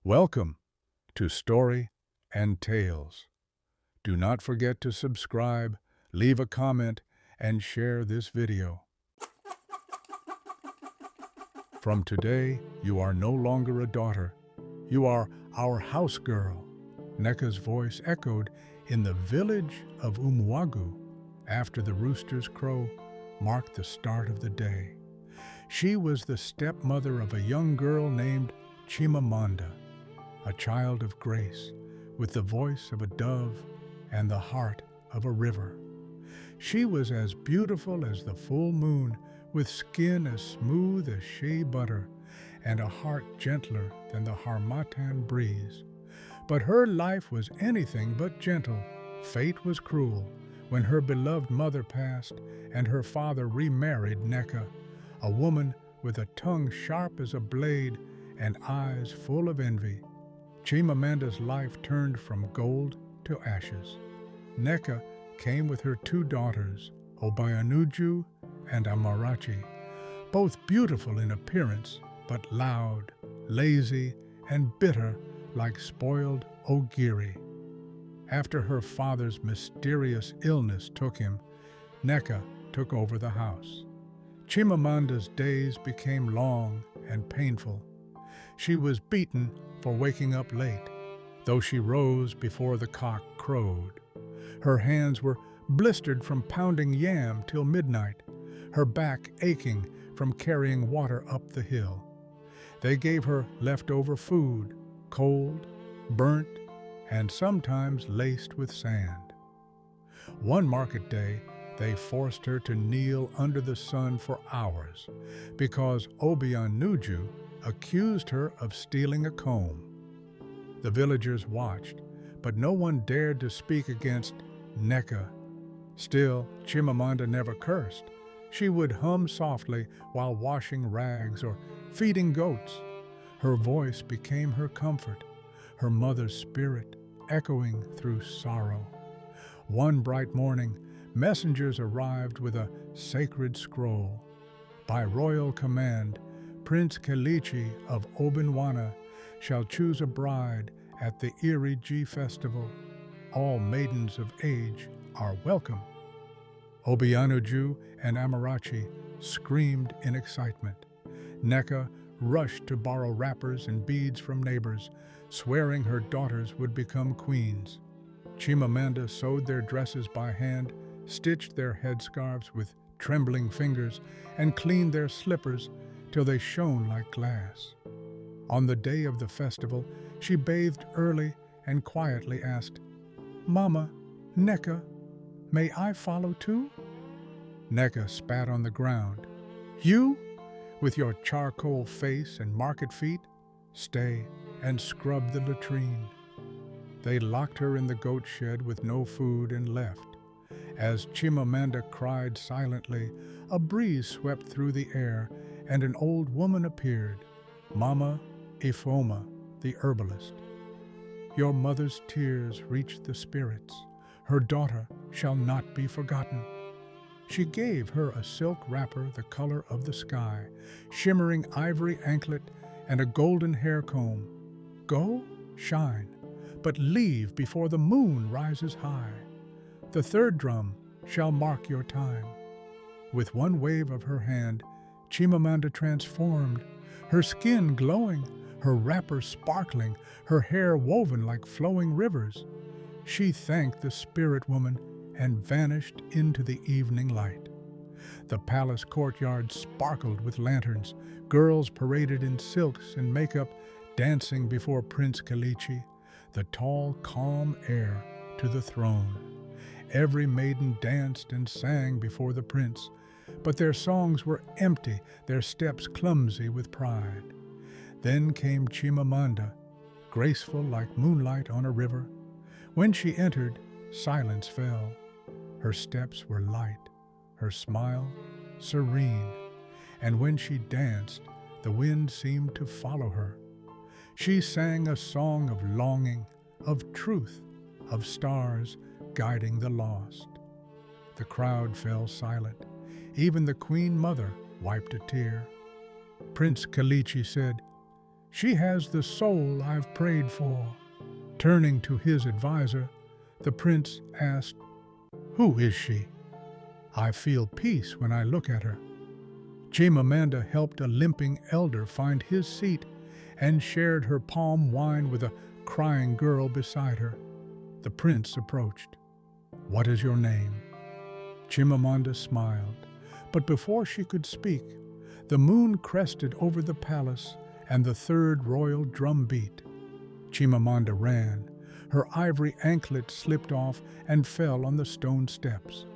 Welcome to Story and Tales. Do not forget to subscribe, leave a comment, and share this video. From today, you are no longer a daughter. You are our house girl. Nneka's voice echoed in the village of Umwagu after the rooster's crow marked the start of the day. She was the stepmother of a young girl named Chimamanda, a child of grace, with the voice of a dove and the heart of a river. She was as beautiful as the full moon, with skin as smooth as shea butter, and a heart gentler than the harmattan breeze. But her life was anything but gentle. Fate was cruel when her beloved mother passed and her father remarried Nneka, a woman with a tongue sharp as a blade and eyes full of envy. Chimamanda's life turned from gold to ashes. Nneka came with her two daughters, Obianuju and Amarachi, both beautiful in appearance, but loud, lazy, and bitter like spoiled ogiri. After her father's mysterious illness took him, Nneka took over the house. Chimamanda's days became long and painful. She was beaten for waking up late, though she rose before the cock crowed. Her hands were blistered from pounding yam till midnight, her back aching from carrying water up the hill. They gave her leftover food, cold, burnt, and sometimes laced with sand. One market day, they forced her to kneel under the sun for hours because Obianuju accused her of stealing a comb. The villagers watched, but no one dared to speak against Nneka. Still, Chimamanda never cursed. She would hum softly while washing rags or feeding goats. Her voice became her comfort, her mother's spirit echoing through sorrow. One bright morning, messengers arrived with a sacred scroll. By royal command, Prince Kelechi of Obinwana shall choose a bride at the Iri festival. All maidens of age are welcome. Obianuju and Amarachi screamed in excitement. Nneka rushed to borrow wrappers and beads from neighbors, swearing her daughters would become queens. Chimamanda sewed their dresses by hand, stitched their headscarves with trembling fingers, and cleaned their slippers till they shone like glass. On the day of the festival, she bathed early and quietly asked, "Mama, Nneka, may I follow too?" Nneka spat on the ground. "You, with your charcoal face and market feet, stay and scrub the latrine." They locked her in the goat shed with no food and left. As Chimamanda cried silently, a breeze swept through the air and an old woman appeared, Mama Ifoma, the herbalist. "Your mother's tears reached the spirits. Her daughter shall not be forgotten." She gave her a silk wrapper the color of the sky, shimmering ivory anklet, and a golden hair comb. "Go, shine, but leave before the moon rises high. The third drum shall mark your time." With one wave of her hand, Chimamanda transformed, her skin glowing, her wrapper sparkling, her hair woven like flowing rivers. She thanked the spirit woman and vanished into the evening light. The palace courtyard sparkled with lanterns, girls paraded in silks and makeup, dancing before Prince Kelechi, the tall, calm heir to the throne. Every maiden danced and sang before the prince, but their songs were empty, their steps clumsy with pride. Then came Chimamanda, graceful like moonlight on a river. When she entered, silence fell. Her steps were light, her smile serene, and when she danced, the wind seemed to follow her. She sang a song of longing, of truth, of stars guiding the lost. The crowd fell silent. Even the Queen Mother wiped a tear. Prince Kelechi said, She has the soul I've prayed for." Turning to his advisor, the prince asked, "Who is she? I feel peace when I look at her." Chimamanda helped a limping elder find his seat and shared her palm wine with a crying girl beside her. The prince approached. "What is your name?" Chimamanda smiled, but before she could speak, the moon crested over the palace and the third royal drum beat. Chimamanda ran. Her ivory anklet slipped off and fell on the stone steps.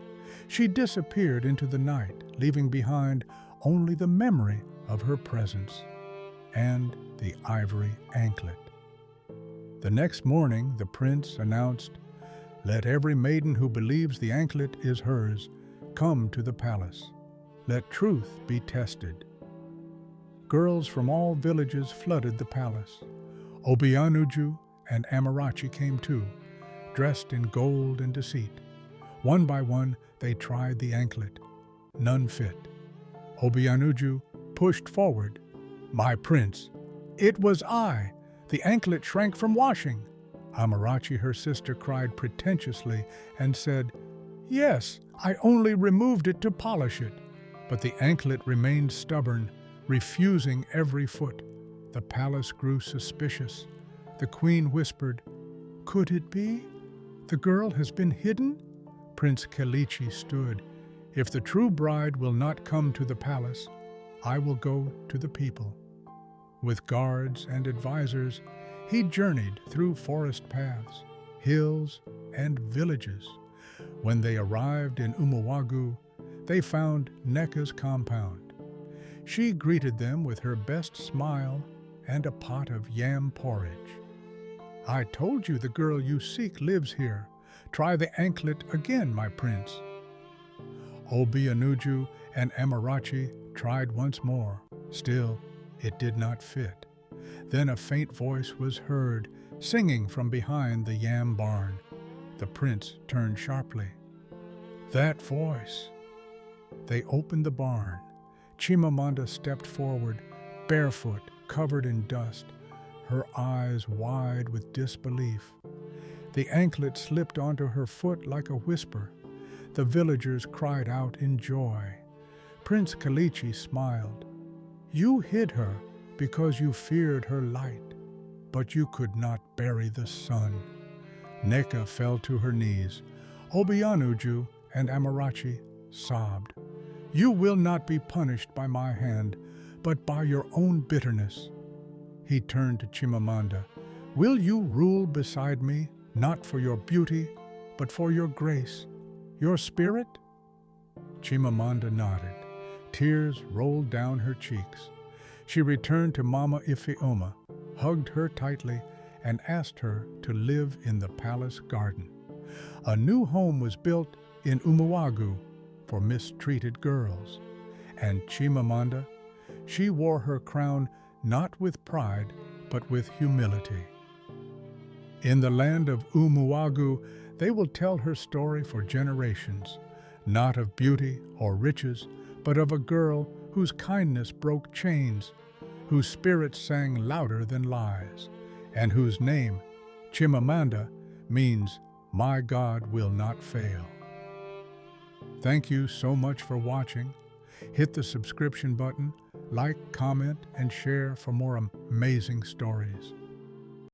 She disappeared into the night, leaving behind only the memory of her presence and the ivory anklet. The next morning, the prince announced, "Let every maiden who believes the anklet is hers come to the palace. Let truth be tested." Girls from all villages flooded the palace. Obianuju and Amarachi came too, dressed in gold and deceit. One by one, they tried the anklet. None fit. Obianuju pushed forward. "My prince, it was I. The anklet shrank from washing." Amarachi, her sister, cried pretentiously and said, "Yes, I only removed it to polish it." But the anklet remained stubborn, refusing every foot. The palace grew suspicious. The queen whispered, "Could it be? The girl has been hidden?" Prince Kalichi stood. "If the true bride will not come to the palace, I will go to the people." With guards and advisors, he journeyed through forest paths, hills, and villages. When they arrived in Umuwagu, they found Nneka's compound. She greeted them with her best smile and a pot of yam porridge. "I told you the girl you seek lives here. Try the anklet again, my prince." Obianuju and Amarachi tried once more. Still, it did not fit. Then a faint voice was heard, singing from behind the yam barn. The prince turned sharply. That voice! They opened the barn. Chimamanda stepped forward, barefoot, covered in dust, her eyes wide with disbelief. The anklet slipped onto her foot like a whisper. The villagers cried out in joy. Prince Kalichi smiled. "You hid her because you feared her light, but you could not bury the sun." Nneka fell to her knees. Obianuju and Amarachi sobbed. "You will not be punished by my hand, but by your own bitterness." He turned to Chimamanda. "Will you rule beside me, not for your beauty, but for your grace, your spirit?" Chimamanda nodded. Tears rolled down her cheeks. She returned to Mama Ifeoma, hugged her tightly, and asked her to live in the palace garden. A new home was built in Umuwagu for mistreated girls. And Chimamanda, she wore her crown not with pride, but with humility. In the land of Umuwagu, they will tell her story for generations, not of beauty or riches, but of a girl whose kindness broke chains, whose spirit sang louder than lies, and whose name, Chimamanda, means "My God will not fail." Thank you so much for watching. Hit the subscription button, like, comment, and share for more amazing stories.